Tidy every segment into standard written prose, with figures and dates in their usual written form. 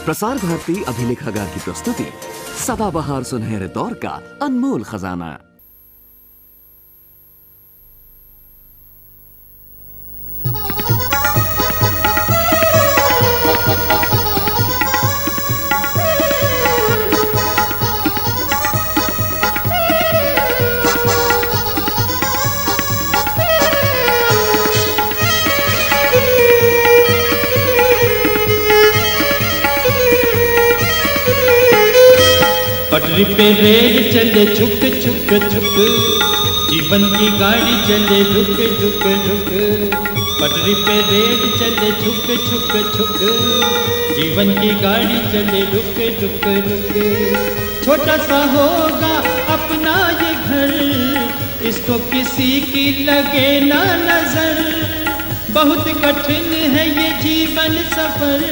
प्रसार भारती अभिलेखागार की प्रस्तुति सदाबहार सुनहरे दौर का अनमोल खजाना। पटरी पे रेल चले छुक छुक छुक, जीवन की गाड़ी चले रुक रुक रुक। पटरी पे रेल चले छुक छुक छुक, जीवन की गाड़ी चले रुक रुक रुक। छोटा सा होगा अपना ये घर, इसको किसी की लगे ना नजर। बहुत कठिन है ये जीवन सफर,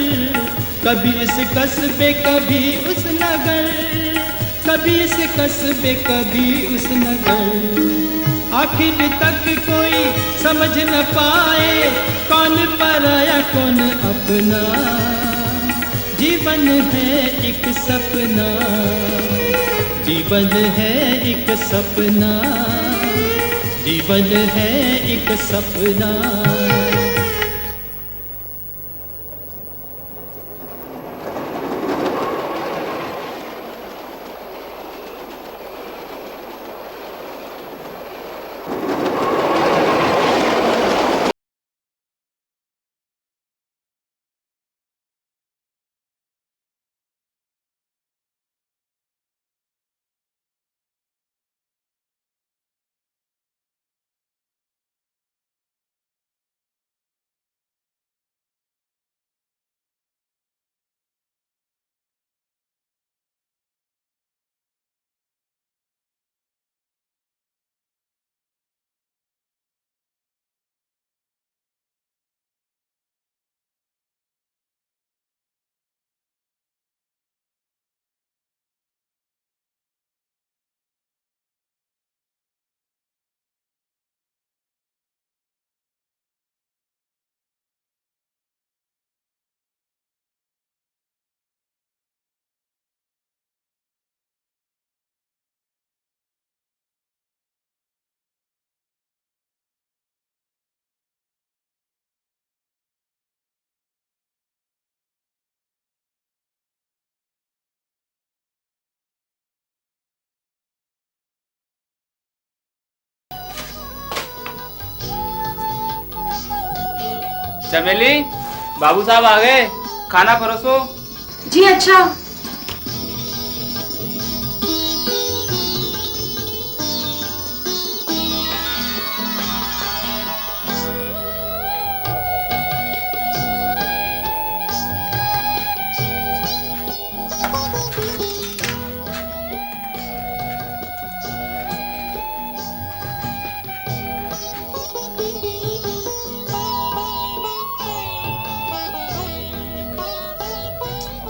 कभी इस कस्बे कभी उस नगर, कभी इस कस्बे कभी उस नगर। आखिर तक कोई समझ न पाए, कौन पराया कौन अपना। जीवन है एक सपना, जीवन है एक सपना, जीवन है एक सपना। चमेली, बाबू साहब आ गए, खाना परोसो। जी अच्छा।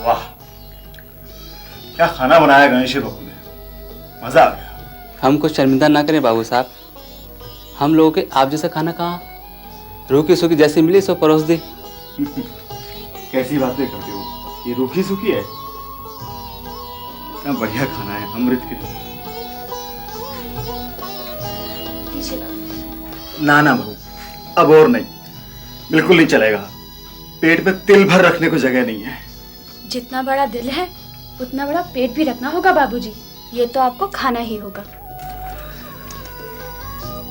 वाह, क्या खाना बनाया गणेश बहू ने, मजा आ गया। हमको शर्मिंदा ना करें बाबू साहब, हम लोगों के आप जैसा खाना कहाँ, रूखी सूखी जैसी मिली सो परोस दी। कैसी बातें करते हो, ये रूखी सूखी है? क्या बढ़िया खाना है, अमृत की तरह। ना ना बहू, अब और नहीं, बिल्कुल नहीं चलेगा। पेट में तिल भर रखने को जगह नहीं है। जितना बड़ा दिल है उतना बड़ा पेट भी रखना होगा बाबूजी, ये तो आपको खाना ही होगा।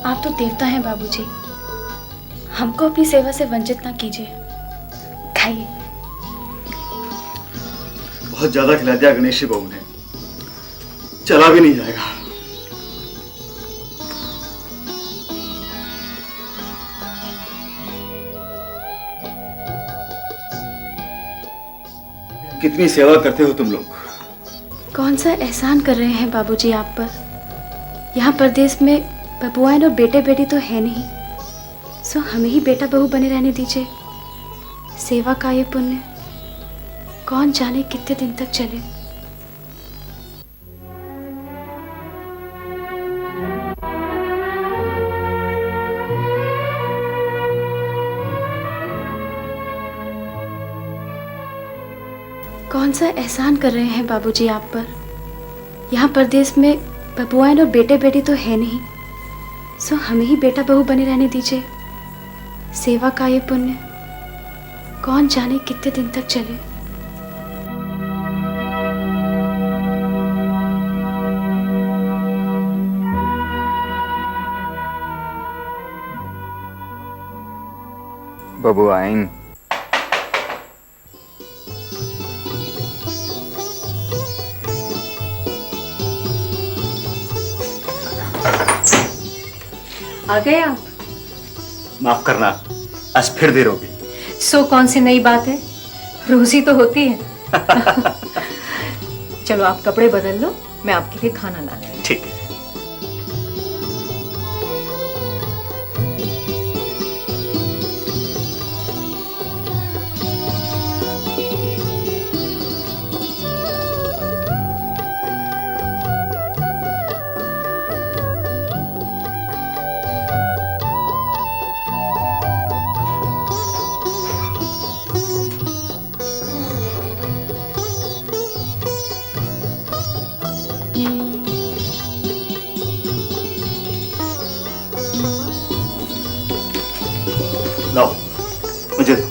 आप तो देवता हैं बाबूजी, हमको अपनी सेवा से वंचित ना कीजिए, खाइए। बहुत ज्यादा खिला दिया गणेश बहू ने, चला भी नहीं जाएगा। कितनी सेवा करते हो तुम लोग। कौन सा एहसान कर रहे हैं बाबूजी आप पर। यहाँ परदेश में बबुआन और बेटे बेटी तो है नहीं, सो हमें ही बेटा बहू बने रहने दीजिए। सेवा का ये पुण्य कौन जाने कितने दिन तक चले। कौन सा एहसान कर रहे हैं बाबूजी आप पर? यहाँ परदेश में बबुआन और बेटे बेटी तो है नहीं, सो हमें ही बेटा बहू बने रहने दीजिए। सेवा का ये पुण्य कौन जाने कितने दिन तक चले। बबुआइन आ गए आप? माफ करना, आज फिर देर होगी। सो कौन सी नई बात है, रोज ही तो होती है। चलो आप कपड़े बदल लो, मैं आपके लिए खाना लाती हूँ। ठीक है। लाओ, मुझे दो।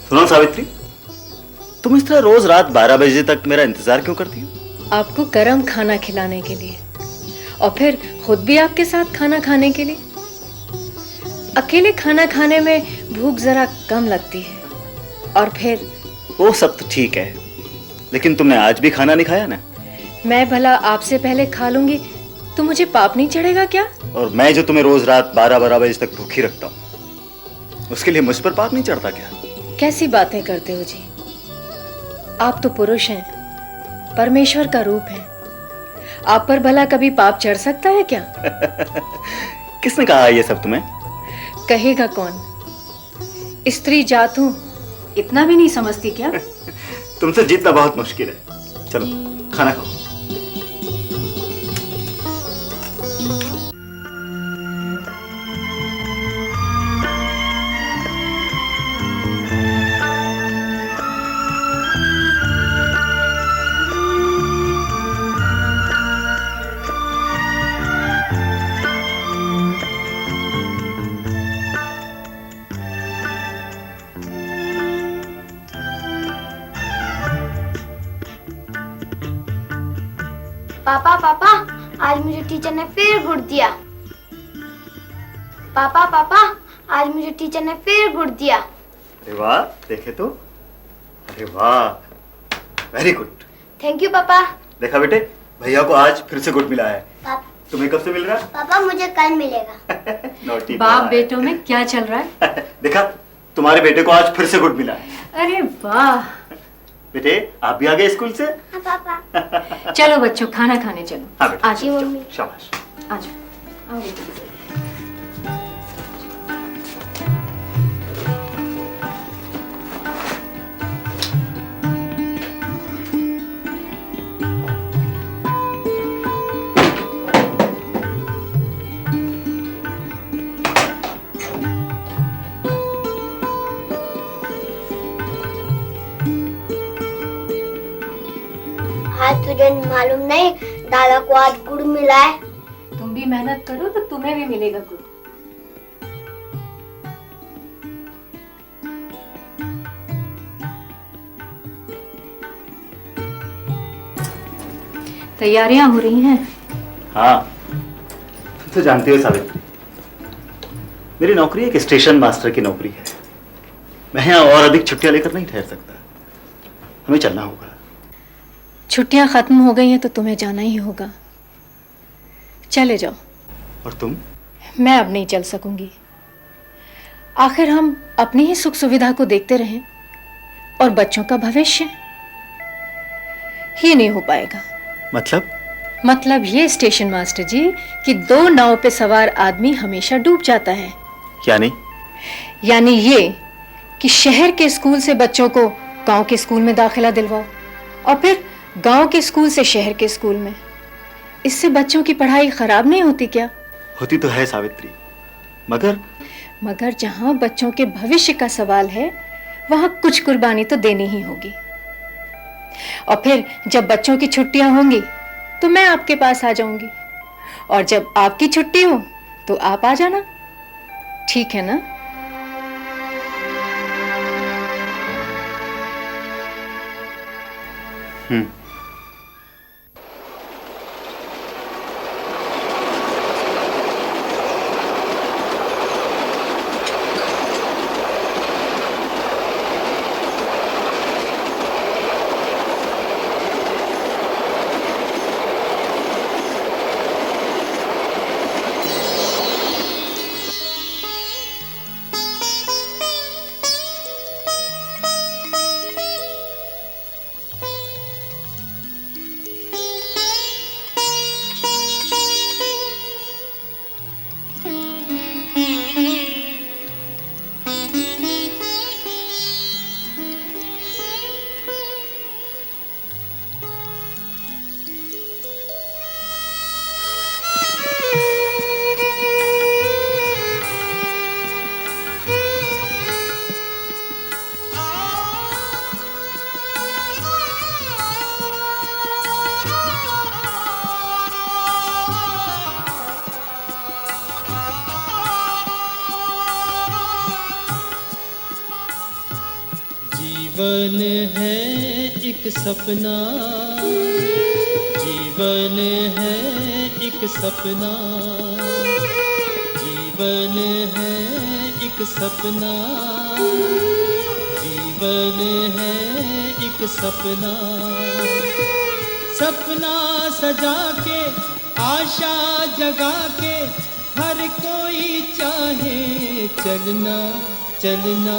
सुनो सावित्री, तुम इस तरह रोज रात 12 बजे तक मेरा इंतजार क्यों करती हो? आपको गरम खाना खिलाने के लिए, और फिर खुद भी आपके साथ खाना खाने के लिए। अकेले खाना खाने में भूख जरा कम लगती है, और फिर वो सब तो ठीक है, लेकिन तुमने आज भी खाना नहीं खाया ना। मैं भला आपसे पहले खा लूंगी तो मुझे पाप नहीं चढ़ेगा क्या? और मैं जो तुम्हें रोज रात 12 बजे तक भूखी रखता हूँ, उसके लिए मुझ पर पाप नहीं चढ़ता क्या? कैसी बातें करते हो जी, आप तो पुरुष हैं, परमेश्वर का रूप है, आप पर भला कभी पाप चढ़ सकता है क्या? किसने कहा ये सब तुम्हें? कहेगा कौन? स्त्री जात हूं, इतना भी नहीं समझती क्या? तुमसे जीतना बहुत मुश्किल है। चलो खाना खाओ। पापा पापा, आज मुझे टीचर ने फिर गुड दिया। पापा पापा, आज मुझे टीचर ने फिर गुड दिया। अरे वाह, देखे तो। अरे वाह, वेरी गुड। थैंक यू पापा। देखा बेटे, भैया को आज फिर से गुड मिला है। तुम्हें कब से मिल रहा है? पापा मुझे कल मिलेगा। नोटी बाप बेटों में क्या चल रहा है? देखा, तुम्हारे बेटे को आज फिर से गुड मिला है। अरे वाह। बेटे, आप भी आ गए स्कूल से? हाँ पापा। चलो बच्चों, खाना खाने चलो। हाँ बेटा, आ जाओ, चलो, शाबाश। आ जाओ, आओ बेटा। आज तुझे मालूम नहीं, दादा को आज गुड़ मिला है। तुम भी मेहनत करो तो तुम्हें भी मिलेगा गुड़। तैयारियां हो रही हैं। हाँ, तुम तो जानती हो सावित्री, मेरी नौकरी एक स्टेशन मास्टर की नौकरी है। मैं यहाँ और अधिक छुट्टियां लेकर नहीं ठहर सकता, हमें चलना होगा। छुट्टियां खत्म हो गई हैं तो तुम्हें जाना ही होगा। चले जाओ। और तुम? मैं अब नहीं चल सकूंगी। आखिर हम अपनी ही सुख सुविधा को देखते रहें और बच्चों का भविष्य, ये नहीं हो पाएगा। मतलब ये स्टेशन मास्टर जी कि 2 नाव पे सवार आदमी हमेशा डूब जाता है। यानी ये कि शहर के स्कूल से बच्चों को गांव के स्कूल में दाखिला दिलवाओ, और फिर गांव के स्कूल से शहर के स्कूल में, इससे बच्चों की पढ़ाई खराब नहीं होती क्या? होती तो है सावित्री, मगर जहां बच्चों के भविष्य का सवाल है वहां कुछ कुर्बानी तो देनी ही होगी। और फिर जब बच्चों की छुट्टियां होंगी तो मैं आपके पास आ जाऊंगी, और जब आपकी छुट्टी हो तो आप आ जाना, ठीक है ना? जीवन है एक सपना, जीवन है एक सपना, जीवन है एक सपना, जीवन है एक सपना। सपना सजा के आशा जगा के हर कोई चाहे चलना चलना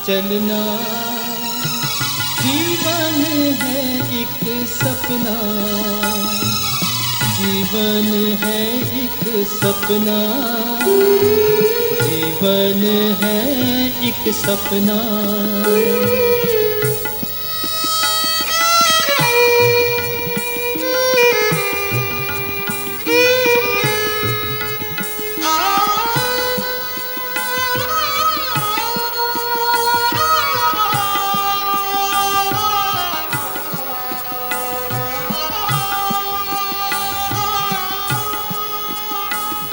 चलना। जीवन है एक सपना, जीवन है एक सपना, जीवन है एक सपना।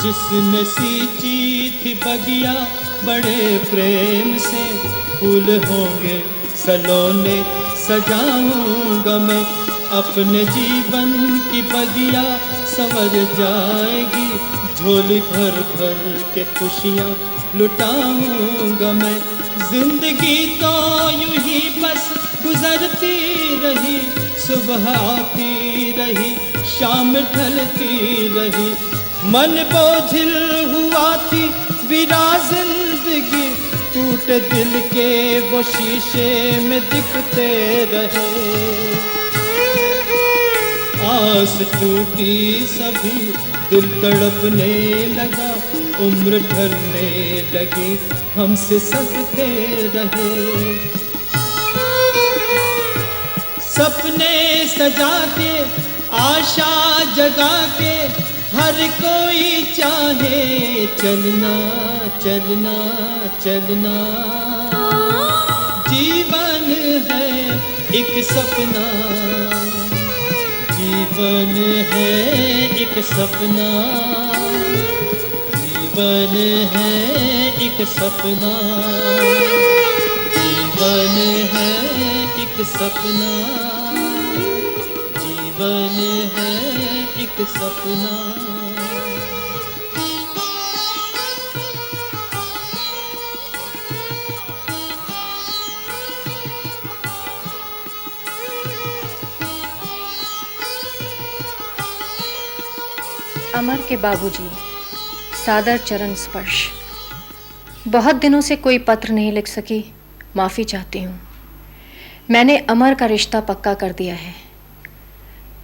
जिसने सींची थी बगिया बड़े प्रेम से, फूल होंगे सलोने सजाऊंगा मैं। अपने जीवन की बगिया संवर जाएगी, झोली भर भर के खुशियाँ लुटाऊंगा मैं। जिंदगी तो यूं ही बस गुजरती रही, सुबह आती रही शाम ढलती रही। मन बोझिल हुआ थी विरा जिंदगी, टूटे दिल के वो शीशे में दिखते रहे। आस टूटी सभी दिल तड़पने लगा, उम्र ढलने लगी हमसे सकते रहे। सपने सजा के आशा जगा के हर कोई चाहे चलना चलना चलना। जीवन है एक सपना, जीवन है एक सपना, जीवन है एक सपना, जीवन है एक सपना, जीवन है एक सपना। अमर के बाबूजी, सादर चरण स्पर्श। बहुत दिनों से कोई पत्र नहीं लिख सकी, माफ़ी चाहती हूँ। मैंने अमर का रिश्ता पक्का कर दिया है।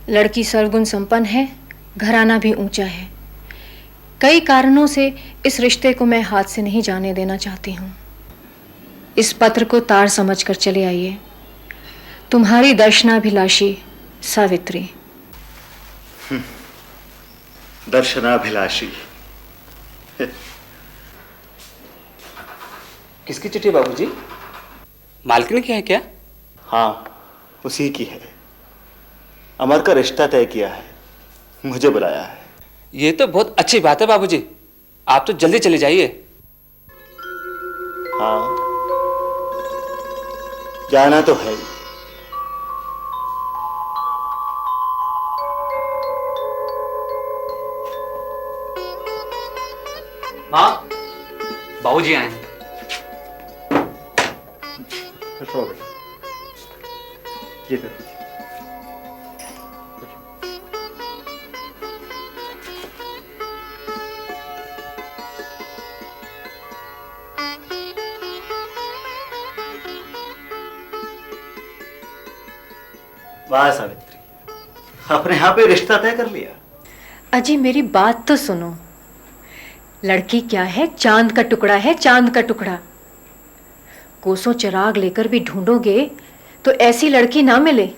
लड़की सर्वगुण संपन्न है, घराना भी ऊंचा है। कई कारणों से इस रिश्ते को मैं हाथ से नहीं जाने देना चाहती हूँ। इस पत्र को तार समझकर चले आइए। तुम्हारी दर्शनाभिलाषी सावित्री। दर्शनाभिलाषी। किसकी चिट्ठी बाबूजी? मालकिन की है क्या? हाँ, उसी की है। अमर का रिश्ता तय किया है, मुझे बुलाया है। ये तो बहुत अच्छी बात है बाबूजी, आप तो जल्दी चले जाइए। हाँ, जाना तो है। माँ, बाबूजी आए हैं। ये देखो। वाह सावित्री, अपने यहाँ पे रिश्ता तय कर लिया। अजी मेरी बात तो सुनो। लड़की क्या है, चांद का टुकड़ा है, चांद का टुकड़ा। कोसों चिराग लेकर भी ढूंढोगे तो ऐसी लड़की ना मिले।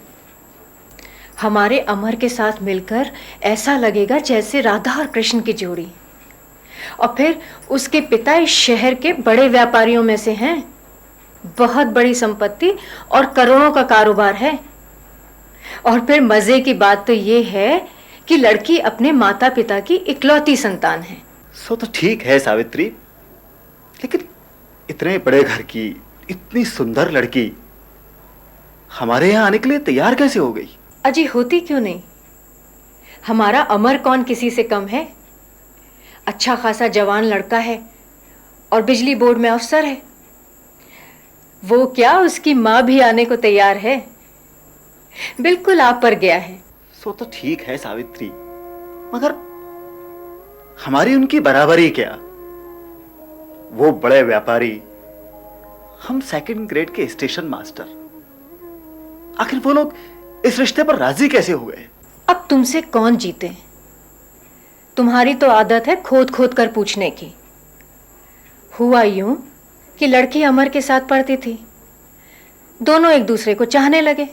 हमारे अमर के साथ मिलकर ऐसा लगेगा जैसे राधा और कृष्ण की जोड़ी। और फिर उसके पिता इस शहर के बड़े व्यापारियों में से हैं। बहुत बड़ी संपत्ति और करोड़ों का कारोबार है। और फिर मजे की बात तो ये है कि लड़की अपने माता पिता की इकलौती संतान है। सो तो ठीक है सावित्री, लेकिन इतने बड़े घर की इतनी सुंदर लड़की हमारे यहाँ आने के लिए तैयार कैसे हो गई? अजी होती क्यों नहीं? हमारा अमर कौन किसी से कम है? अच्छा खासा जवान लड़का है और बिजली बोर्ड में अफसर है। वो क्या, उसकी माँ भी आने को तैयार है। बिल्कुल आप पर गया है। सो तो ठीक है सावित्री, मगर हमारी उनकी बराबरी क्या? वो बड़े व्यापारी, हम सेकंड ग्रेड के स्टेशन मास्टर। आखिर वो लोग इस रिश्ते पर राजी कैसे हुए? अब तुमसे कौन जीते? तुम्हारी तो आदत है खोद खोद कर पूछने की। हुआ यूं कि लड़की अमर के साथ पढ़ती थी। दोनों एक दूसरे को चाहने लगे,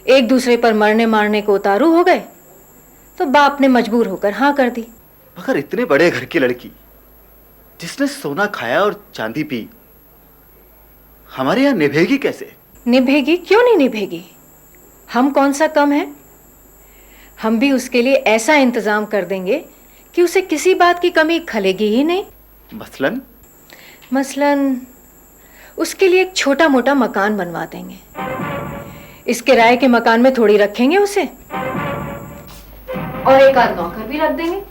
एक दूसरे पर मरने मारने को उतारू हो गए, तो बाप ने मजबूर होकर हाँ कर दी। मगर इतने बड़े घर की लड़की जिसने सोना खाया और चांदी पी, हमारे यहाँ निभेगी कैसे? निभेगी क्यों नहीं निभेगी? हम कौन सा कम है? हम भी उसके लिए ऐसा इंतजाम कर देंगे कि उसे किसी बात की कमी खलेगी ही नहीं। मसलन उसके लिए एक छोटा मोटा मकान बनवा देंगे। इस किराए के मकान में थोड़ी रखेंगे उसे, और एक आध नौकर भी रख देंगे।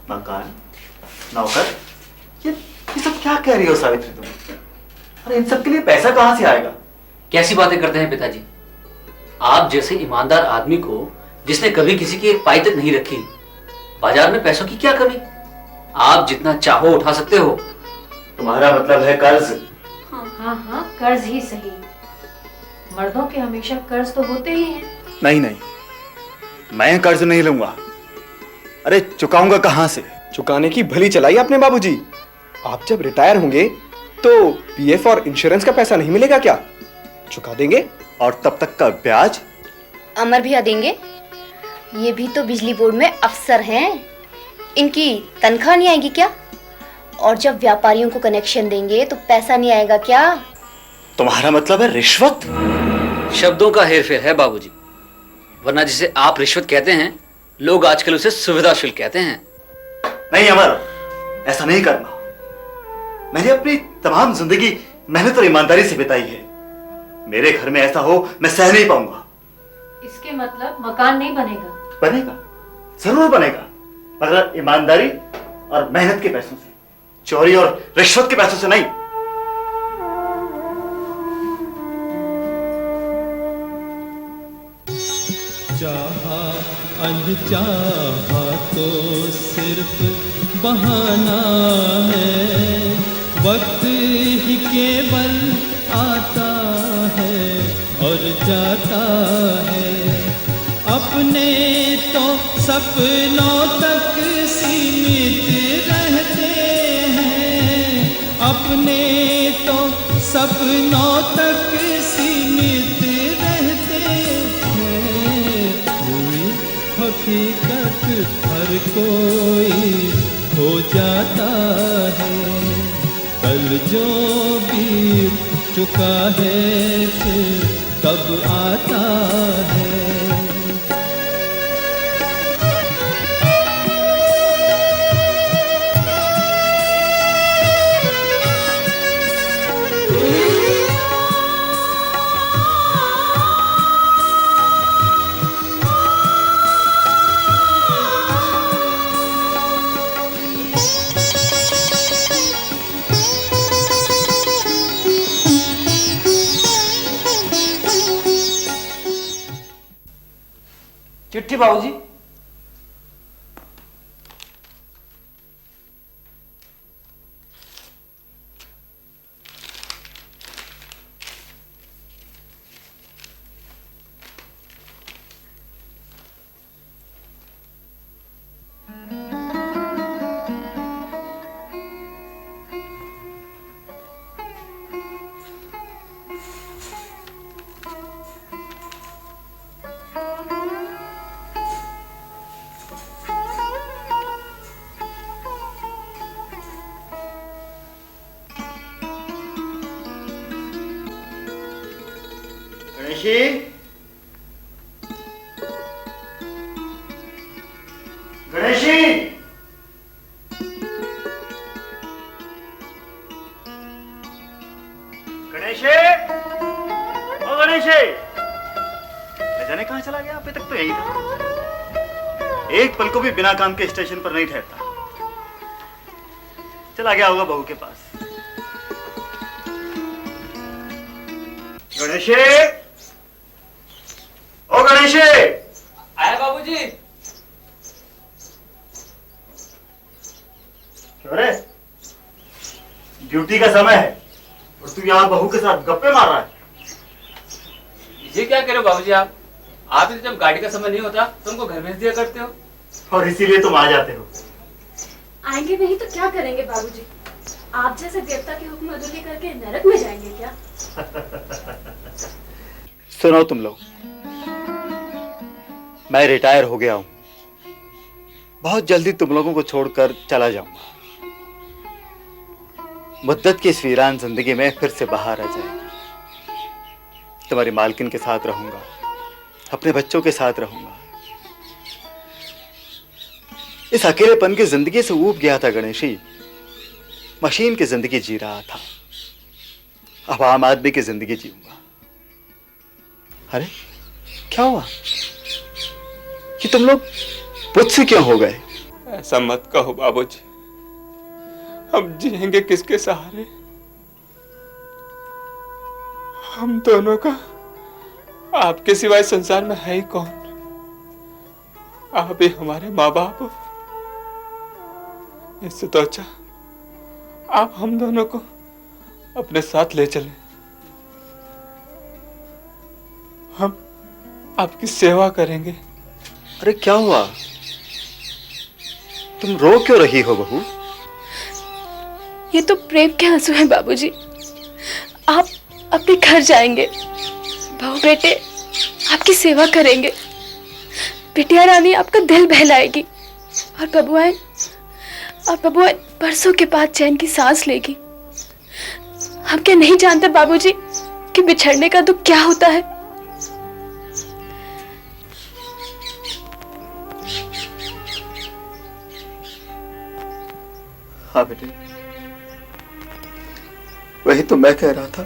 मकान, नौकर, ये सब क्या कह रही हो सावित्री तुम? अरे इन सब के लिए पैसा कहां से आएगा? कैसी बातें करते हैं पिताजी? आप जैसे ईमानदार आदमी को, जिसने कभी किसी की एक पाई तक नहीं रखी, बाजार में पैसों की क्या कमी? आप जितना चाहो उठा सकते हो। तुम्हारा मतलब है कर्ज? हाँ, कर्ज ही सही। मर्दों के हमेशा कर्ज तो होते ही हैं। नहीं, मैं कर्ज नहीं लूंगा। अरे चुकाऊंगा कहां से? चुकाने की भली चलाई आपने बाबूजी। आप जब रिटायर होंगे तो पीएफ और इंश्योरेंस का पैसा नहीं मिलेगा क्या? चुका देंगे। और तब तक का ब्याज? अमर भैया देंगे। ये भी तो बिजली बोर्ड में अफसर हैं, इनकी तनख्वाह नहीं आएगी क्या? और जब व्यापारियों को कनेक्शन देंगे तो पैसा नहीं आएगा क्या? तुम्हारा मतलब है रिश्वत? शब्दों का हेरफेर है बाबूजी, वरना जिसे आप रिश्वत कहते हैं, लोग आजकल उसे सुविधा शुल्क कहते हैं। नहीं अमर, ऐसा नहीं करना। मैंने अपनी तमाम जिंदगी मेहनत और ईमानदारी से बिताई है। मेरे घर में ऐसा हो मैं सह नहीं पाऊंगा। इसके मतलब मकान नहीं बनेगा? बनेगा, जरूर बनेगा, मगर ईमानदारी और मेहनत के पैसों से, चोरी और रिश्वत के पैसों से नहीं। चाहा अनचाहा तो सिर्फ बहाना है, वक्त ही केवल आता है और जाता है। अपने तो सपनों तक सीमित रहते हैं, अपने तो सपनों तक सीमित रहते हैं। हकीकत हर कोई हो जाता है। कल जो बीत चुका है फिर कब आता है। चिट्ठी बाबूजी। गणेशी, गणेशी, गणेशी, ओ गणेशी, न जाने कहाँ चला गया? अभी तक तो यही था। एक पल को भी बिना काम के स्टेशन पर नहीं ठहरता। चला गया होगा बहू के पास। गणेशी, ओ गणेशी। आया बाबूजी। क्यों रे? ड्यूटी का समय है और तू यहाँ बहू के साथ गप्पे मार रहा है। ये क्या करे बाबूजी आप तो जब गाड़ी का समय नहीं होता तुमको घर भेज दिया करते हो। और इसीलिए तुम आ जाते हो। आएंगे नहीं तो क्या करेंगे बाबूजी? आप जैसे देवता की हुक्म अदुली करके नरक में जाएंगे क्या? सुनो तुम लोग, मैं रिटायर हो गया हूं। बहुत जल्दी तुम लोगों को छोड़कर चला जाऊंगा। मुद्दत की इस वीरान जिंदगी में फिर से बाहर आ जाएगी। तुम्हारी मालकिन के साथ रहूंगा, अपने बच्चों के साथ रहूंगा। इस अकेलेपन की जिंदगी से ऊब गया था गणेशी। मशीन की जिंदगी जी रहा था, अब आम आदमी की जिंदगी जीऊंगा। अरे क्या हुआ कि तुम लोग मुझसे क्यों हो गए? ऐसा मत कहो बाबूजी, हम जिएंगे किसके सहारे? हम दोनों का आपके सिवाय संसार में है ही कौन? आप ही हमारे माँ बाप हो। इससे तो अच्छा आप हम दोनों को अपने साथ ले चलें। हम आपकी सेवा करेंगे। अरे क्या हुआ? तुम रो क्यों रही हो बहू? ये तो प्रेम के आंसू हैं बाबूजी। आप अपने घर जाएंगे, बहू बेटे आपकी सेवा करेंगे, बिटिया रानी आपका दिल बहलाएगी और बबुआएं बरसों के बाद चैन की सांस लेगी। हम क्या नहीं जानते बाबूजी कि बिछड़ने का दुख क्या होता है? हाँ बेटे, वही तो मैं कह रहा था।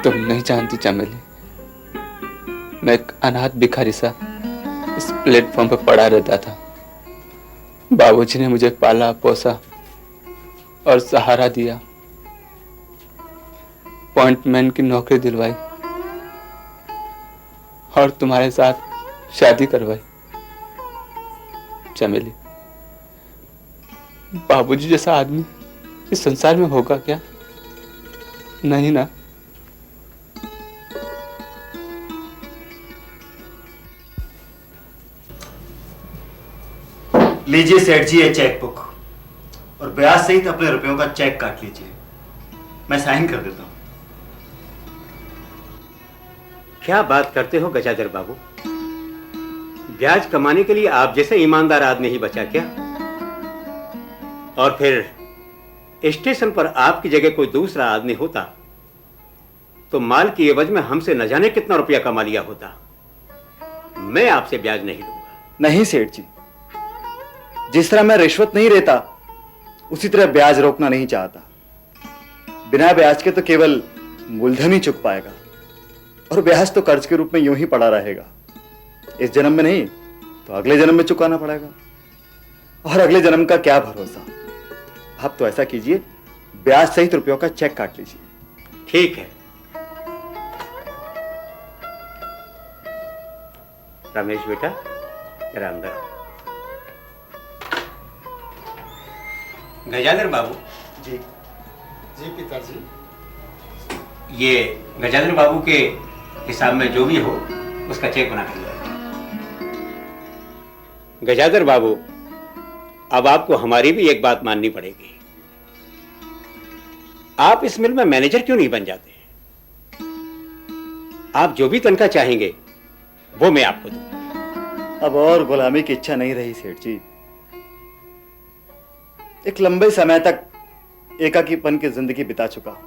तुम नहीं जानती चमेली, मैं एक अनाथ भिखारी सा इस प्लेटफॉर्म पर पड़ा रहता था। बाबूजी ने मुझे पाला पोसा और सहारा दिया, पॉइंटमैन की नौकरी दिलवाई और तुम्हारे साथ शादी करवाई। चमेली, बाबूजी जैसा आदमी इस संसार में होगा क्या? नहीं ना। लीजिए सेठ जी ये चेक बुक और ब्याज सहित अपने रुपयों का चेक काट लीजिए, मैं साइन कर देता हूं। क्या बात करते हो गजाधर बाबू? ब्याज कमाने के लिए आप जैसे ईमानदार आदमी ही बचा क्या? और फिर स्टेशन पर आपकी जगह कोई दूसरा आदमी होता तो माल की एवज में हमसे न जाने कितना रुपया कमा लिया होता। मैं आपसे ब्याज नहीं लूंगा। नहीं सेठ जी, जिस तरह मैं रिश्वत नहीं लेता उसी तरह ब्याज रोकना नहीं चाहता। बिना ब्याज के तो केवल मूलधन ही चुक पाएगा और ब्याज तो कर्ज के रूप में यूं ही पड़ा रहेगा। इस जन्म में नहीं तो अगले जन्म में चुकाना पड़ेगा, और अगले जन्म का क्या भरोसा। आप तो ऐसा कीजिए, ब्याज सहित रुपयों का चेक काट लीजिए। ठीक है। रमेश बेटा जरा अंदर आओ। गजाधर बाबू। जी जी पिताजी। ये गजाधर बाबू के हिसाब में जो भी हो उसका चेक बना कर लो। गजाधर बाबू, अब आपको हमारी भी एक बात माननी पड़ेगी। आप इस मिल में मैनेजर क्यों नहीं बन जाते? आप जो भी तनख्वाह चाहेंगे वो मैं आपको दूं। अब और गुलामी की इच्छा नहीं रही सेठ जी। एक लंबे समय तक एकाकीपन की जिंदगी बिता चुका हूं।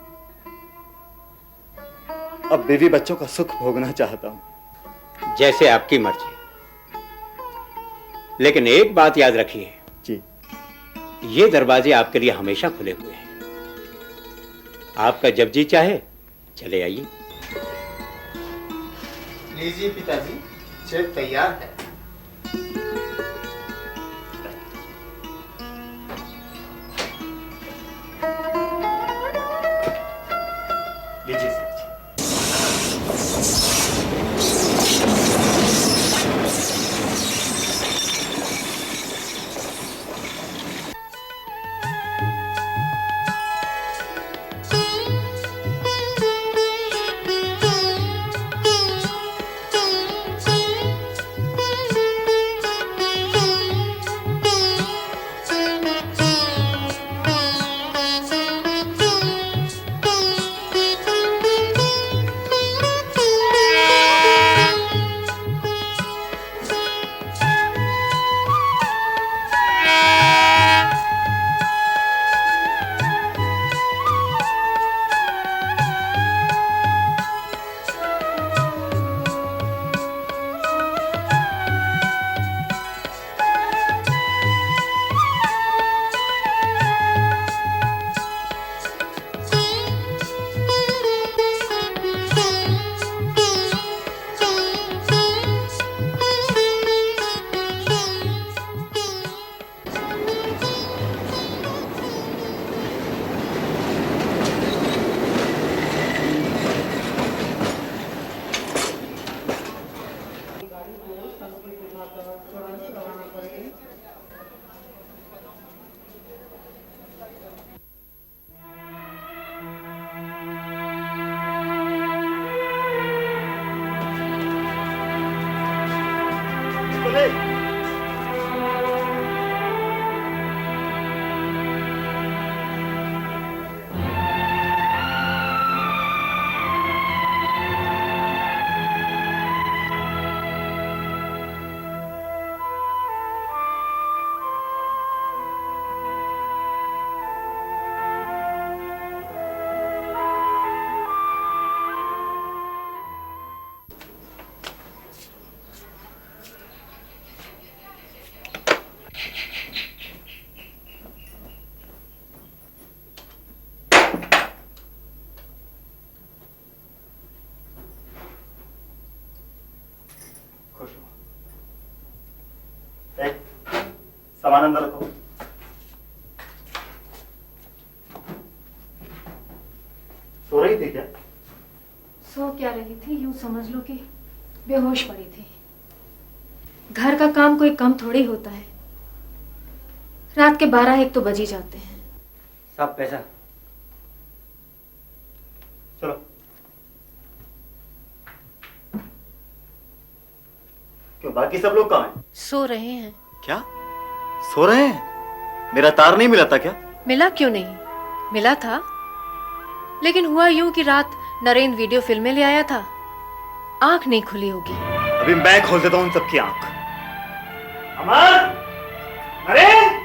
अब बीवी बच्चों का सुख भोगना चाहता हूं। जैसे आपकी मर्जी, लेकिन एक बात याद रखिए जी, ये दरवाजे आपके लिए हमेशा खुले हुए हैं। आपका जब जी चाहे चले आइए। लीजिए पिताजी, चेक तैयार है। लीजिए सर जी। सामान अंदर रखो। सो रही थी क्या? सो क्या रही थी, यूं समझ लो कि बेहोश पड़ी थी। घर का काम कोई कम थोड़ी होता है। रात के 12-1 तो बज ही जाते हैं। सब पैसा चलो। क्यों बाकी सब लोग कहाँ हैं? सो रहे हैं। क्या सो रहे हैं? मेरा तार नहीं मिला था क्या? मिला क्यों नहीं, मिला था, लेकिन हुआ यूं कि रात नरेंद्र वीडियो फिल्में ले आया था, आंख नहीं खुली होगी। अभी मैं खोल देता हूं सबकी आंख। अमर, नरेंद्र,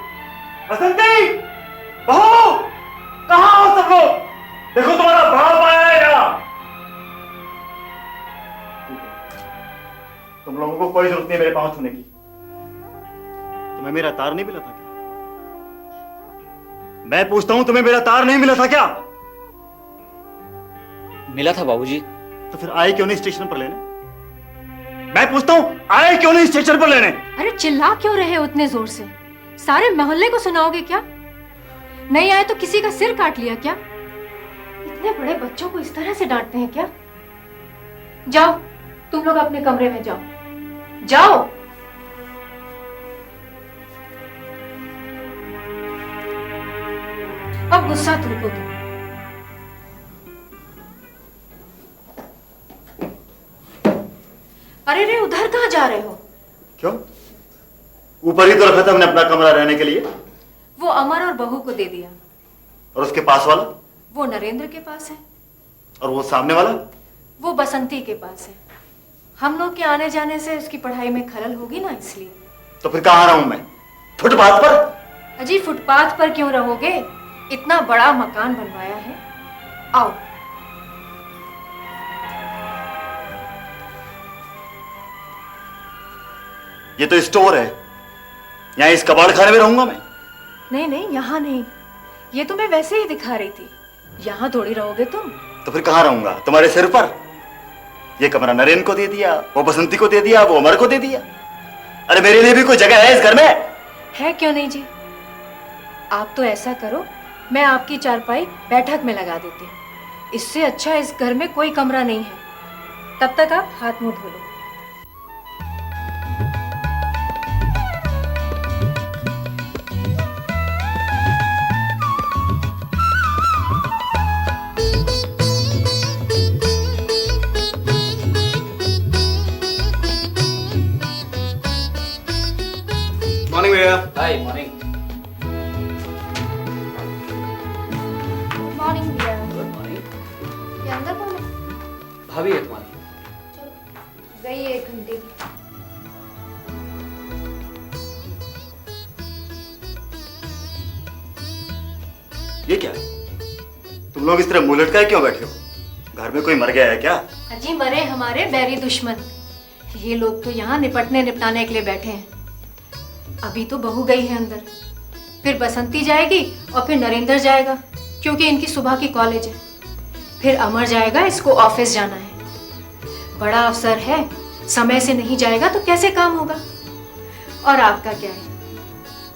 बसंती, बहू, कहां हो सब लोग? देखो तुम्हारा बाप आया है यहाँ। तुम लोगों को कोई जरूरत नहीं मेरे पांव छूने की। तुम्हें मेरा तार नहीं मिला था क्या? मैं पूछता हूं, तुम्हें मेरा तार नहीं मिला था क्या? मिला था बाबूजी। तो फिर आए क्यों नहीं स्टेशन पर लेने? मैं पूछता हूं, आए क्यों नहीं स्टेशन पर लेने? अरे चिल्ला क्यों रहे हो उतने जोर से? सारे मोहल्ले को सुनाओगे क्या? नहीं आए तो किसी का सिर काट लिया क्या? इतने बड़े बच्चों को इस तरह से डांटते हैं क्या? जाओ, तुम लोग अपने कमरे में जाओ, जाओ। अब गुस्सा तुमको तो। अरे रे, उधर कहाँ जा रहे हो? क्यों? ऊपर ही तो रखा था हमने अपना कमरा रहने के लिए। वो अमर और बहू को दे दिया। और उसके पास वाला? वो नरेंद्र के पास है। और वो सामने वाला? वो बसंती के पास है। हम लोग के आने जाने से उसकी पढ़ाई में खलल होगी ना, इसलिए। तो फिर कहाँ रहूं मैं? फुटपाथ पर? अजी फुटपाथ पर क्यों रहोगे? इतना बड़ा मकान बनवाया है। आओ। ये तो स्टोर है, यहाँ इस कबाड़ खाने में रहूंगा मैं? नहीं नहीं, यहाँ नहीं, ये तो मैं वैसे ही दिखा रही थी। यहाँ थोड़ी रहोगे तुम। तो फिर कहाँ रहूंगा? तुम्हारे सिर पर? ये कमरा नरेन को दे दिया, वो बसंती को दे दिया, वो अमर को दे दिया। अरे मेरे लिए भी कोई जगह है इस घर में? है क्यों नहीं जी? आप तो ऐसा करो, मैं आपकी चारपाई बैठक में लगा देती हूँ। इससे अच्छा इस घर में कोई कमरा नहीं है। तब तक आप हाथ मुंह धो लो। मॉर्निंग भैया। हाय, मॉर्निंग। मॉर्निंग भैया। Good morning. ये अंदर कौन है? भाभी है तुम्हारी। गई 1 घंटे की। ये क्या है? तुम लोग इस तरह मुंह लटकाए क्यों बैठे हो? घर में कोई मर गया है क्या? अजी मरे हमारे बैरी दुश्मन। ये लोग तो यहाँ निपटने निपटाने के लिए बैठे हैं। अभी तो बहू गई है अंदर, फिर बसंती जाएगी और फिर नरेंद्र जाएगा, क्योंकि इनकी सुबह की कॉलेज है। फिर अमर जाएगा, इसको ऑफिस जाना है। बड़ा अफसर है, समय से नहीं जाएगा तो कैसे काम होगा? और आपका क्या है?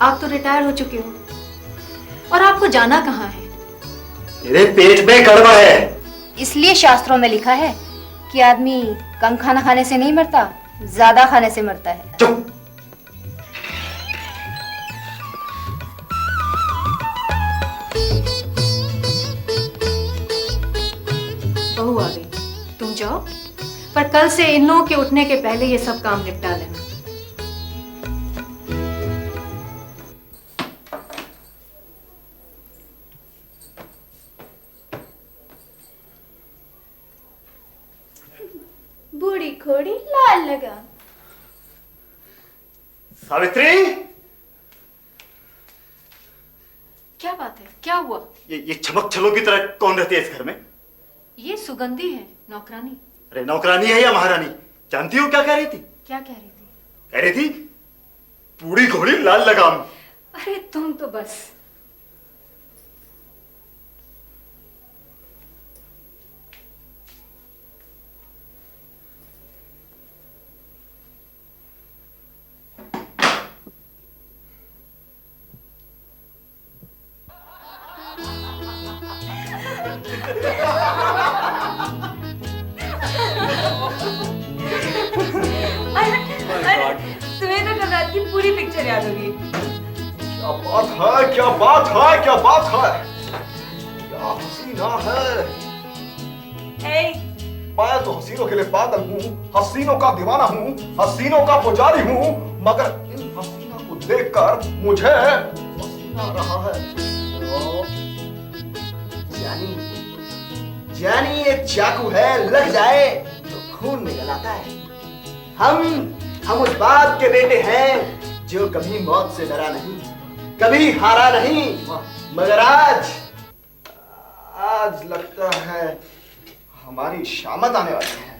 आप तो रिटायर हो चुके हो, और आपको जाना कहाँ है? मेरे पेट में कड़वा है। इसलिए शास्त्रों में लिखा है कि आदमी कम खाना खाने से नहीं मरता, ज्यादा खाने से मरता है। चुप। बहू आ गई, तुम जाओ, पर कल से इन लोगों के उठने के पहले ये सब काम निपटा लेना। बूढ़ी घोड़ी लाल लगा। सावित्री, क्या बात है, क्या हुआ? ये चमक छलों की तरह कौन रहती है इस घर में? ये सुगंधी है, नौकरानी। अरे नौकरानी है या महारानी? जानती हो क्या कह रही थी? क्या कह रही थी? कह रही थी बूढ़ी घोड़ी लाल लगाम। अरे तुम तो बस। तुम्हें तो कल रात की पूरी पिक्चर याद होगी। क्या बात है, क्या बात है, क्या बात है, क्या हसीना है। मैं तो हसीनों के लिए पागल हूँ, हसीनों का दीवाना हूँ, हसीनों का पुजारी हूँ, मगर इन हसीनों को देखकर मुझे पसीना आ रहा है। जानी जानी ये चाकू है, लग जाए तो खून निकल आता है। हम उस बाप के बेटे हैं जो कभी मौत से डरा नहीं, कभी हारा नहीं, मगर आज लगता है हमारी शामत आने वाली है।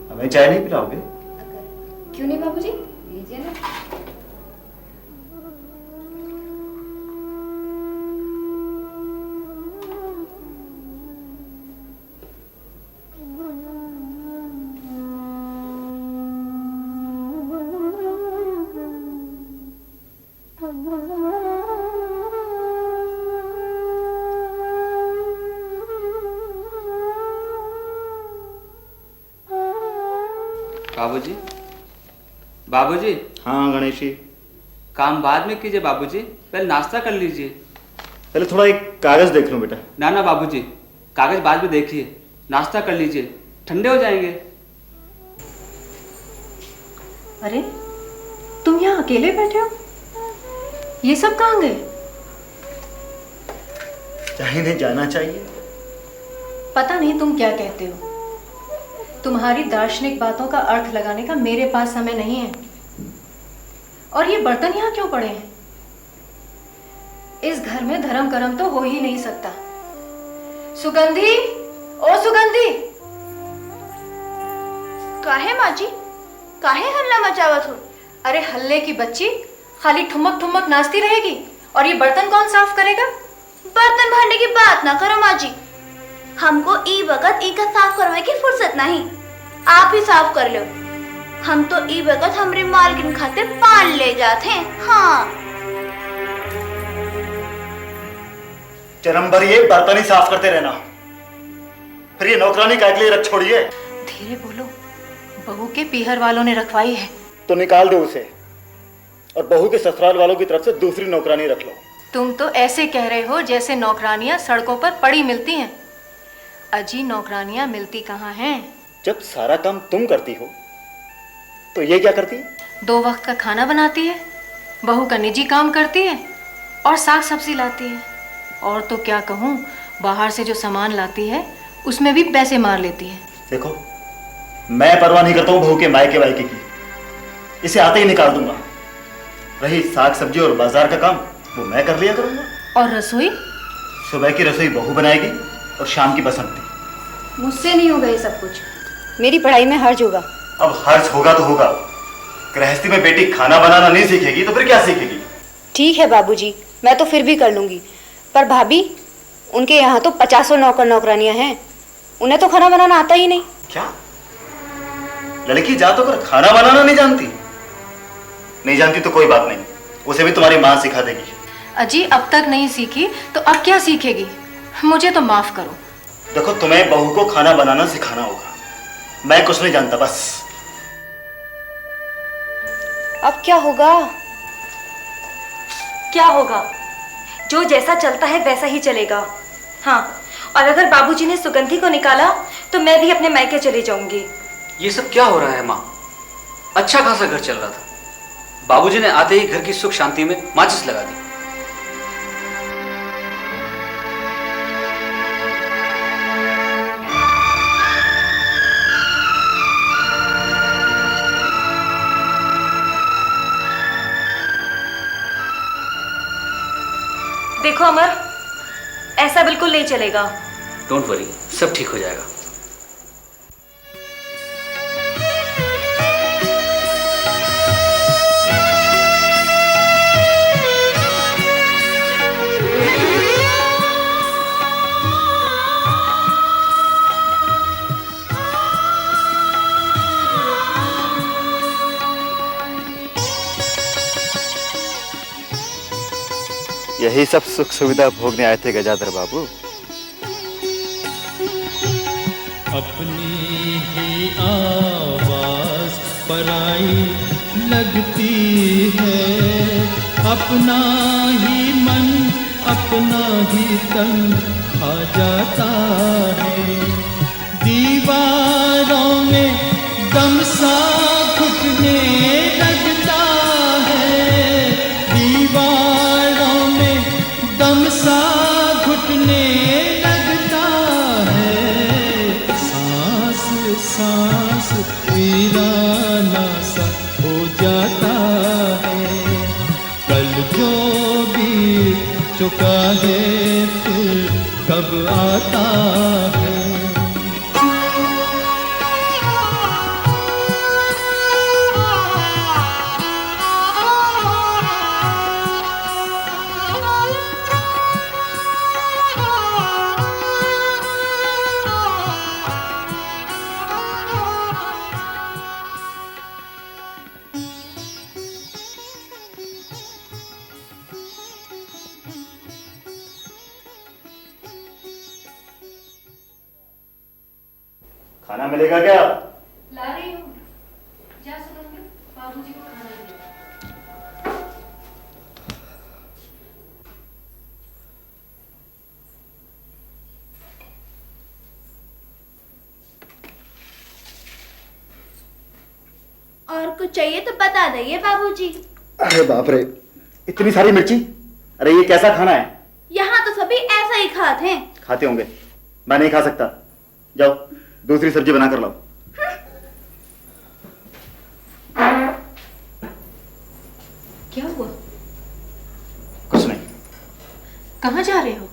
हमें चाय नहीं पिलाओगे? क्यों नहीं बाबूजी, लीजिए ना। बाबूजी, बाबूजी। हाँ गणेश जी। काम बाद में कीजिए बाबूजी, पहले नाश्ता कर लीजिए। पहले थोड़ा एक कागज देख लूं बेटा। ना ना बाबूजी, कागज बाद में देखिए, नाश्ता कर लीजिए, ठंडे हो जाएंगे। अरे तुम यहाँ अकेले बैठे हो? ये सब कहाँ गए? चाहे जाना चाहिए। पता नहीं तुम क्या कहते हो। तुम्हारी दार्शनिक बातों का अर्थ लगाने का मेरे पास समय नहीं है। और ये बर्तन यहाँ क्यों पड़े हैं? इस घर में धर्म कर्म तो हो ही नहीं सकता। सुगंधी, ओ सुगंधी। काहे माँ जी, काहे हल्ला मचावत हो? अरे हल्ले की बच्ची, खाली ठुमक ठुमक नाचती रहेगी और ये बर्तन कौन साफ करेगा? बर्तन भांडे की बात ना करो माँ जी, हमको ई वक्त ई का साफ करवाए की फुर्सत नहीं, आप ही साफ कर लो। हम तो ई वक्त हमरे मालकिन खातिर पान ले जाते हैं। हाँ जन्म भर ये बर्तन ही साफ करते रहना, फिर ये नौकरानी काय के लिए रख छोड़िए। धीरे बोलो, बहू के पीहर वालों ने रखवाई है। तो निकाल दो उसे और बहू के ससुराल वालों की तरफ से दूसरी नौकरानी रख लो। तुम तो ऐसे कह रहे हो जैसे नौकरानियां सड़कों पर पड़ी मिलती हैं। अजी नौकरानियां मिलती कहाँ हैं? जब सारा काम तुम करती हो तो ये क्या करती है? 2 वक्त का खाना बनाती है, बहू का निजी काम करती है और साग सब्जी लाती है। और तो क्या कहूँ, बाहर से जो सामान लाती है उसमें भी पैसे मार लेती है। देखो मैं परवाह नहीं करता हूँ बहू के मायके वायके की, इसे आते ही निकाल दूंगा। रही साग सब्जी और बाजार का काम, वो मैं कर लिया करूंगा। और रसोई? सुबह की रसोई बहू बनाएगी और शाम की बसंती। मुझसे नहीं होगा ये सब कुछ, मेरी पढ़ाई में हर्ज होगा। अब हर्ज होगा तो होगा, गृहस्थी में बेटी खाना बनाना नहीं सीखेगी तो फिर क्या सीखेगी? ठीक है बाबूजी, मैं तो फिर भी कर लूंगी, पर भाभी उनके यहाँ तो 50 नौकर नौकरानियां हैं, उन्हें तो खाना बनाना आता ही नहीं। क्या लड़की जात होकर खाना बनाना नहीं जानती? नहीं जानती तो कोई बात नहीं, उसे भी तुम्हारी माँ सिखा देगी। अजी अब तक नहीं सीखी तो अब क्या सीखेगी? मुझे तो माफ करो। देखो तुम्हें बहू को खाना बनाना सिखाना होगा, मैं कुछ नहीं जानता बस। अब क्या होगा? क्या होगा? जो जैसा चलता है वैसा ही चलेगा। हाँ, और अगर बाबूजी ने सुगंधी को निकाला तो मैं भी अपने मायके चली जाऊंगी। ये सब क्या हो रहा है माँ? अच्छा खासा घर चल रहा था, बाबूजी ने आते ही घर की सुख शांति में माचिस लगा दी। देखो अमर, ऐसा बिल्कुल नहीं चलेगा। डोंट वरी, सब ठीक हो जाएगा। यही सब सुख सुविधा भोगने आए थे गजाधर बाबू। अपनी ही आवाज पराई लगती है, अपना ही मन अपना ही तन आ जाता है। दीवारों में दम सा घुटने लगता है, दीवारों में दम सा घुटने लगता है। सांस सांस वीराना सा हो जाता है। कल जो बीत चुका है फिर कब आता है। खाना मिलेगा क्या? ला रही हूँ। जा सुनंदर, बाबूजी को खाना दे। और कुछ चाहिए तो बता दीजिए बाबूजी। अरे बाप रे, इतनी सारी मिर्ची! अरे ये कैसा खाना है? यहाँ तो सभी ऐसा ही खाते हैं। खाते होंगे, मैं नहीं खा सकता। जाओ दूसरी सब्जी बना कर लाओ। क्या हुआ? कुछ नहीं। कहाँ जा रहे हो?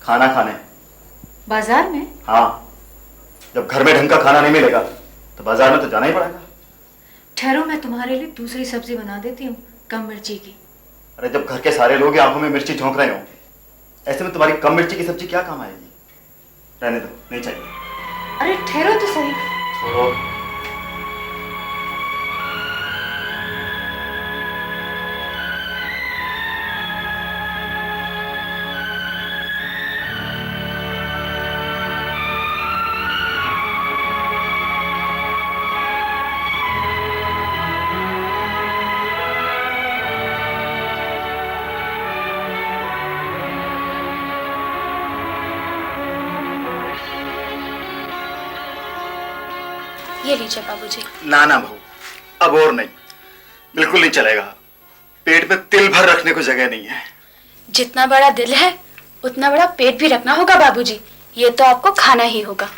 खाना खाने। बाजार में? हाँ, जब घर में ढंग का खाना नहीं मिलेगा तो बाजार में तो जाना ही पड़ेगा। ठहरो, मैं तुम्हारे लिए दूसरी सब्जी बना देती हूँ, कम मिर्ची की। अरे जब घर के सारे लोग आंखों में मिर्ची झोंक रहे होंगे, ऐसे में तुम्हारी कम मिर्ची की सब्जी क्या काम आएगी? रहने दो, नहीं चाहिए। अरे ठहरो तो सही। छोड़ो। ये लीजिए बाबूजी। ना ना बहू, अब और नहीं, बिल्कुल नहीं चलेगा। पेट में तिल भर रखने को जगह नहीं है। जितना बड़ा दिल है उतना बड़ा पेट भी रखना होगा बाबूजी। ये तो आपको खाना ही होगा।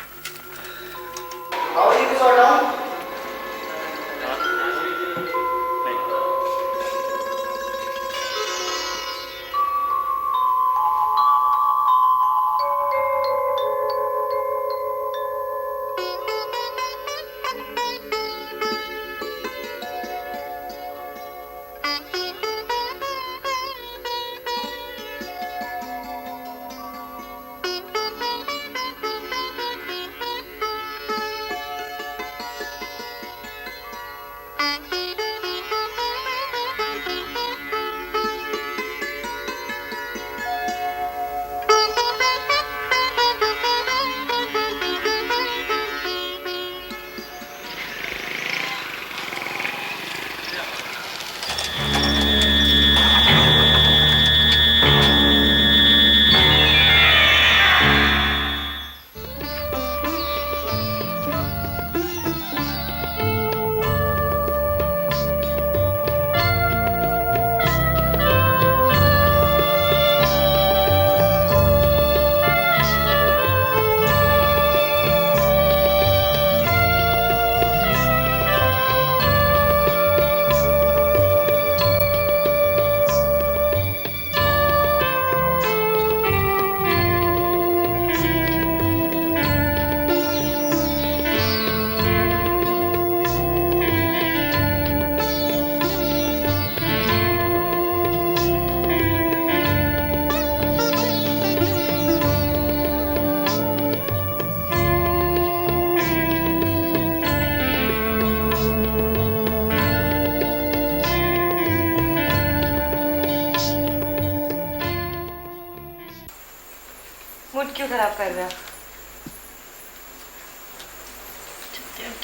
मूड क्यों खराब कर रहे हो?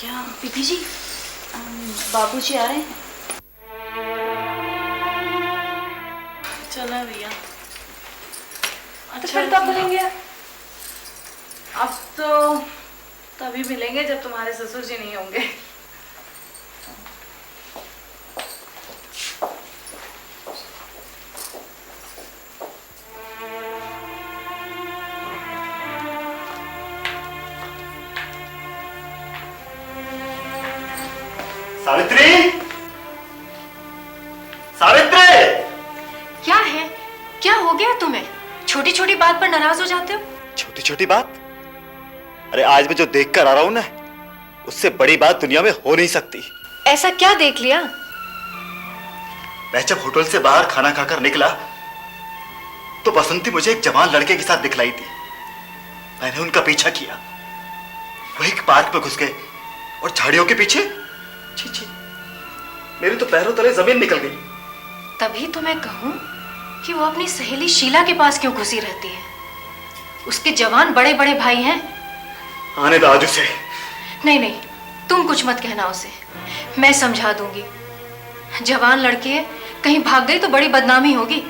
क्या बीबी जी, बाबूजी आ रहे हैं? चला भैया। तो फिर कब मिलेंगे? अब तो तभी मिलेंगे जब तुम्हारे ससुर जी नहीं होंगे। सावित्री, सावित्री! क्या है? क्या हो गया तुम्हें? छोटी छोटी बात पर नाराज हो जाते हो? छोटी छोटी बात? अरे आज मैं जो देख कर आ रहा हूं ना, उससे बड़ी बात दुनिया में हो नहीं सकती। ऐसा क्या देख लिया? मैं जब होटल से बाहर खाना खाकर निकला तो बसंती मुझे एक जवान लड़के के साथ दिखलाई थी। मैंने उनका पीछा किया। वो एक पार्क में घुस गए और झाड़ियों के पीछे, छी छी, मेरे तो पैरों तले जमीन निकल गई। तभी तो मैं कहूं कि वो अपनी सहेली शीला के पास क्यों घुसी रहती है? उसके जवान बड़े बड़े भाई हैं। आने दो आज उसे। नहीं नहीं, तुम कुछ मत कहना उसे, मैं समझा दूंगी। जवान लड़की है, कहीं भाग गई तो बड़ी बदनामी होगी।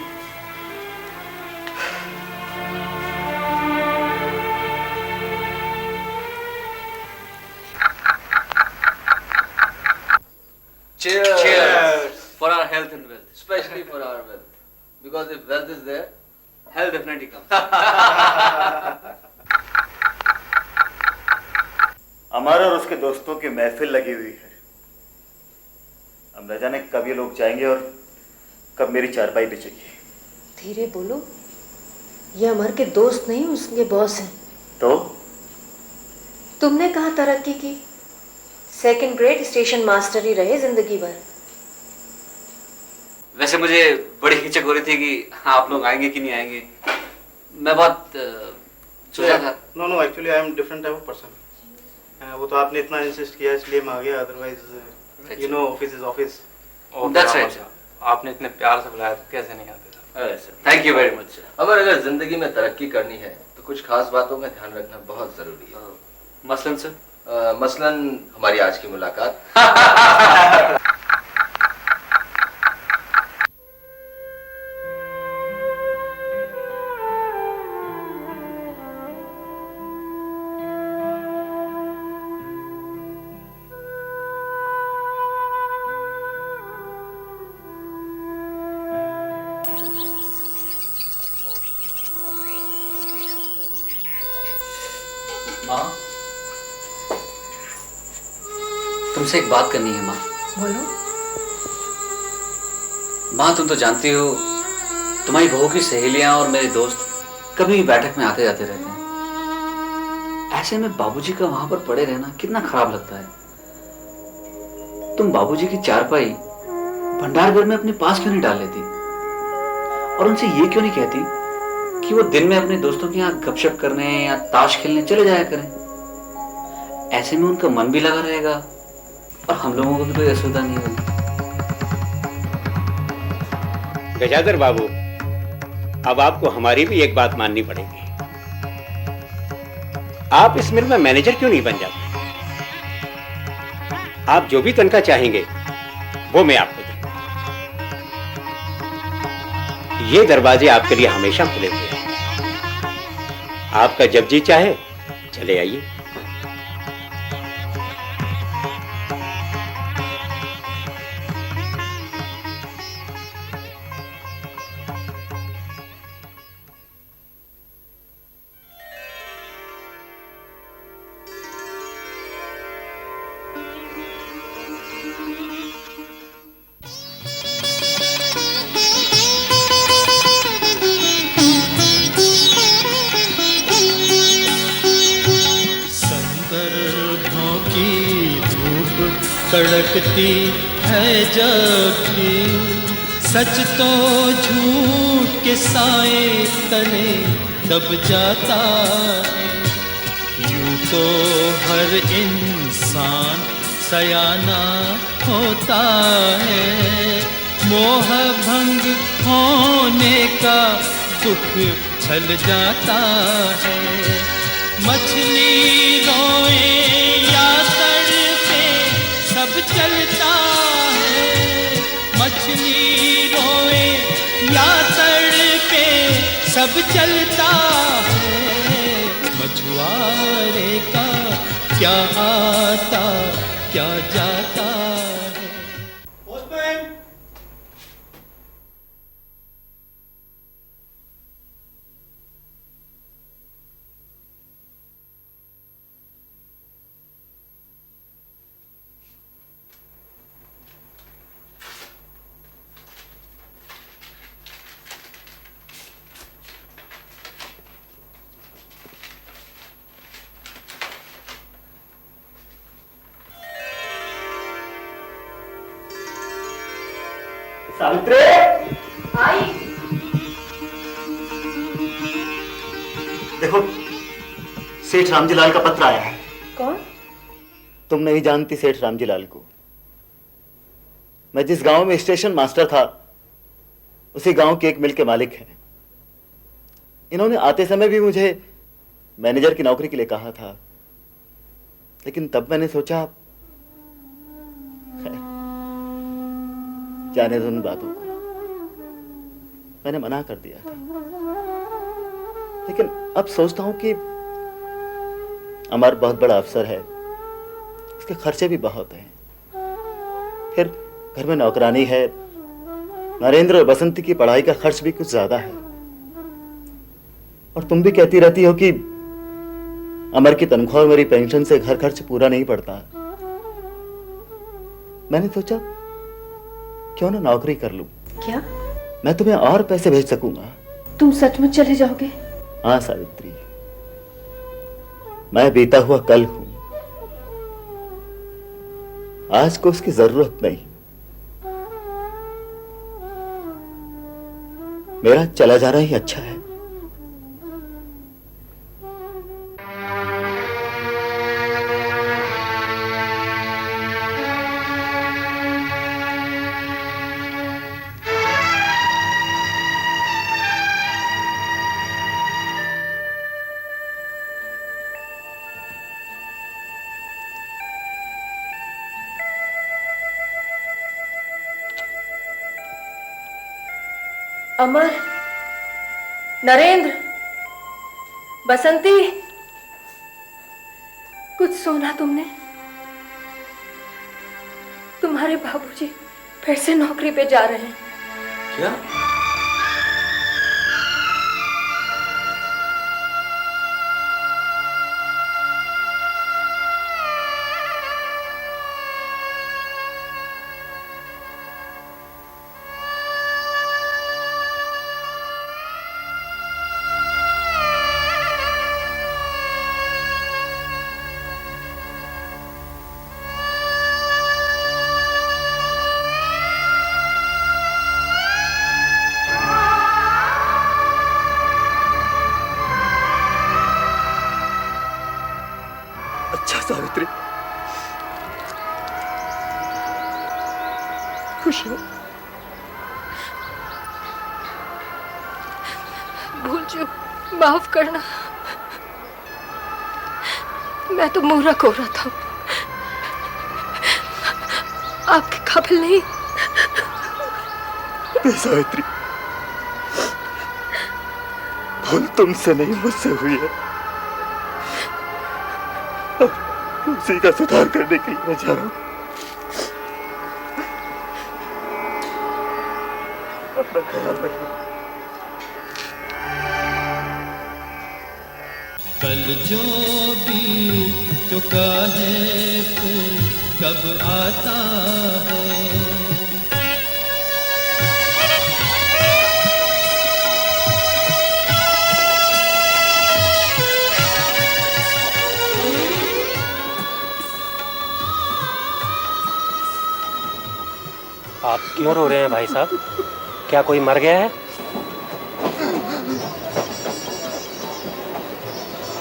Cheers. Cheers for our health and wealth, especially for our wealth. Because if wealth is there, health definitely comes. अमर और उसके दोस्तों की महफिल लगी हुई है। अब न जाने कब ये लोग जाएंगे और कब मेरी चारपाई बिछेगी। धीरे बोलो, ये अमर के दोस्त नहीं, उसके बॉस हैं। तो तुमने कहाँ तरक्की की? सेकंड ग्रेड स्टेशन मास्टर ही रहे जिंदगी भर। वैसे मुझे बड़ी हिचक हो रही थी कि आप लोग आएंगे कि नहीं आएंगे। मैं बहुत सोचा था। No actually I am different type of person. वो तो आपने इतना इंसिस्ट किया इसलिए मैं आ गया, otherwise you know office is office. That's right. आपने इतने प्यार से बुलाया तो कैसे नहीं आते sir. Thank you very much. अगर जिंदगी में तरक्की करनी है तो कुछ खास बातों का ध्यान रखना बहुत जरूरी है। मसलन सर? मसलन हमारी आज की मुलाकात। माँ, तुमसे एक बात करनी है माँ। बोलो। माँ, तुम तो जानती हो तुम्हारी बहू की सहेलियां और मेरे दोस्त कभी भी बैठक में आते जाते रहते हैं। ऐसे में बाबूजी का वहां पर पड़े रहना कितना खराब लगता है। तुम बाबूजी की चारपाई भंडार घर में अपने पास क्यों नहीं डाल लेती और उनसे ये क्यों नहीं कहती कि वो दिन में अपने दोस्तों के यहाँ गपशप करने या ताश खेलने चले जाया करें। ऐसे में उनका मन भी लगा रहेगा और हम लोगों को भी कोई असुविधा नहीं होगी। गजाधर बाबू, अब आपको हमारी भी एक बात माननी पड़ेगी। आप इस मिल में मैनेजर क्यों नहीं बन जाते? आप जो भी तनख्वाह चाहेंगे वो मैं आपको दूंगा। ये दरवाजे आपके लिए हमेशा खुले हुए हैं। आपका जब जी चाहे चले आइए। कड़कती है जब भी सच तो झूठ के साए तले दब जाता है। यूं तो हर इंसान सयाना होता है, मोह भंग होने का दुख उछल जाता है। मछली रोए या तड़पे सब चलता है। मछली रोए या तड़पे सब चलता है। मछुआरे का क्या आता क्या जाता है। पोस्टमैन! सावित्री! आई। देखो, सेठ रामजीलाल का पत्र आया है। कौन? तुम नहीं जानती सेठ रामजीलाल को। मैं जिस गांव में स्टेशन मास्टर था, उसी गांव के एक मिल के मालिक हैं। इन्होंने आते समय भी मुझे मैनेजर की नौकरी के लिए कहा था, लेकिन तब मैंने सोचा जाने दो उन बातों को, मैंने मना कर दिया था। लेकिन अब सोचता हूं कि अमर बहुत बड़ा अफसर है, उसके खर्चे भी बहुत हैं। फिर घर में नौकरानी है, नरेंद्र और बसंती की पढ़ाई का खर्च भी कुछ ज्यादा है। और तुम भी कहती रहती हो कि अमर की तनख्वाह और मेरी पेंशन से घर खर्च पूरा नहीं पड़ता। मैंने सोचा क्यों ना नौकरी कर लूं। क्या? मैं तुम्हें और पैसे भेज सकूंगा। तुम सचमुच चले जाओगे? हाँ सावित्री, मैं बीता हुआ कल हूं, आज को उसकी जरूरत नहीं। मेरा चला जाना ही अच्छा है। अमर, नरेंद्र, बसंती, कुछ सुना तुमने? तुम्हारे बाबूजी फिर से नौकरी पे जा रहे हैं। क्या? अच्छा सावित्री, खुश हो? भूल चूक माफ करना, मैं तो मूर्ख हो रहा था, आपके काबिल नहीं। सावित्री, भूल तुमसे नहीं मुझसे हुई है। उसी का सुधार करने के लिए मैं जा रहा हूं। अपना ख्याल रखना। कल जो बीत चुका है फिर कब आता है। आप क्यों रो रहे हैं भाई साहब? क्या कोई मर गया है?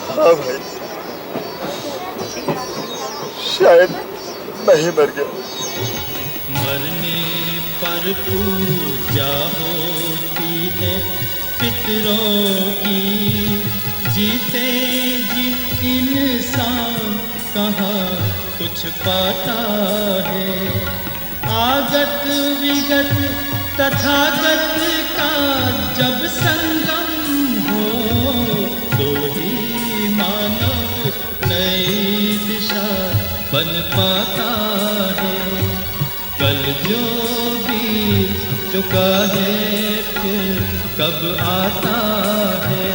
हाँ भाई, शायद मैं ही मर गया। मरने पर पूजा होती है पितरों की जीते जी इंसान कहाँ कुछ पाता है। आगत विगत तथागत का जब संगम हो तो ही मानव नई दिशा बन पाता है। कल जो बीत चुका है फिर कब आता है।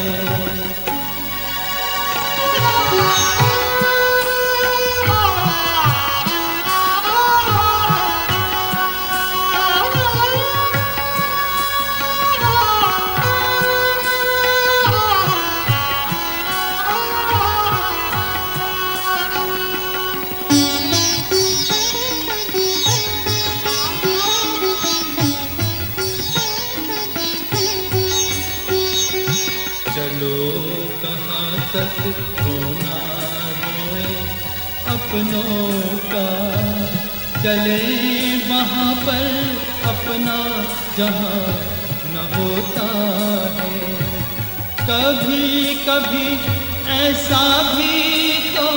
तक रोना रोए अपनों का, चले वहाँ पर अपना जहाँ न होता है। कभी कभी ऐसा भी तो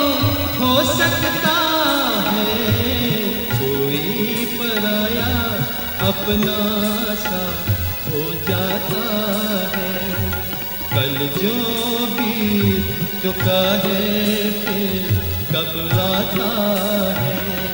हो सकता है कोई पराया अपना सा हो जाता है। कल जो बीत चुका है फिर कब आता है।